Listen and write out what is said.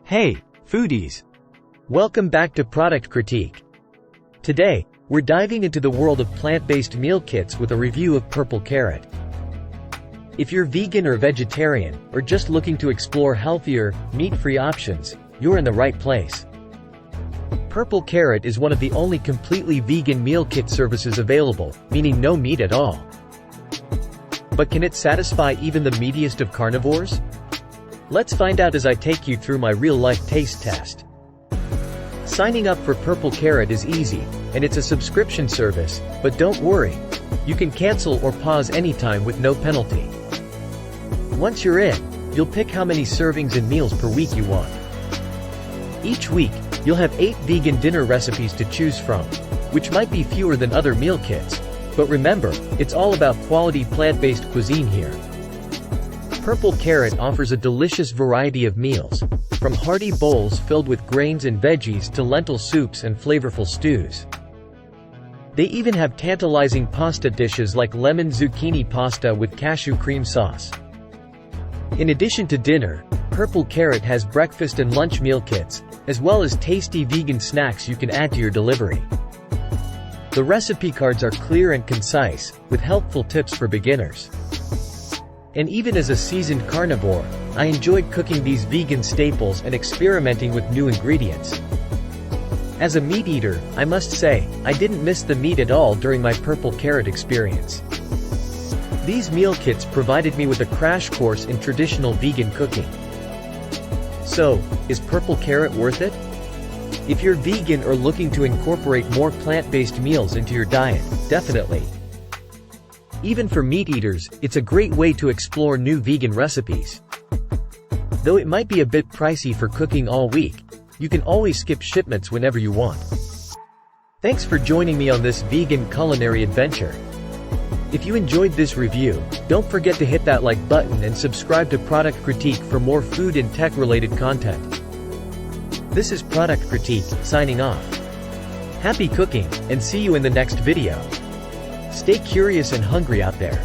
Hey, foodies! Welcome back to Product Critique. Today, we're diving into the world of plant-based meal kits with a review of Purple Carrot. If you're vegan or vegetarian, or just looking to explore healthier, meat-free options, you're in the right place. Purple Carrot is one of the only completely vegan meal kit services available, meaning no meat at all. But can it satisfy even the meatiest of carnivores? Let's find out as I take you through my real-life taste test. Signing up for Purple Carrot is easy, and it's a subscription service, but don't worry. You can cancel or pause anytime with no penalty. Once you're in, you'll pick how many servings and meals per week you want. Each week, you'll have 8 vegan dinner recipes to choose from, which might be fewer than other meal kits. But remember, it's all about quality plant-based cuisine here. Purple Carrot offers a delicious variety of meals, from hearty bowls filled with grains and veggies to lentil soups and flavorful stews. They even have tantalizing pasta dishes like lemon zucchini pasta with cashew cream sauce. In addition to dinner, Purple Carrot has breakfast and lunch meal kits, as well as tasty vegan snacks you can add to your delivery. The recipe cards are clear and concise, with helpful tips for beginners. And even as a seasoned carnivore, I enjoyed cooking these vegan staples and experimenting with new ingredients. As a meat eater, I must say, I didn't miss the meat at all during my Purple Carrot experience. These meal kits provided me with a crash course in traditional vegan cooking. So, is Purple Carrot worth it? If you're vegan or looking to incorporate more plant-based meals into your diet, definitely. Even for meat eaters, it's a great way to explore new vegan recipes. Though it might be a bit pricey for cooking all week, you can always skip shipments whenever you want. Thanks for joining me on this vegan culinary adventure. If you enjoyed this review, don't forget to hit that like button and subscribe to Product Critique for more food and tech-related content. This is Product Critique, signing off. Happy cooking, and see you in the next video. Stay curious and hungry out there.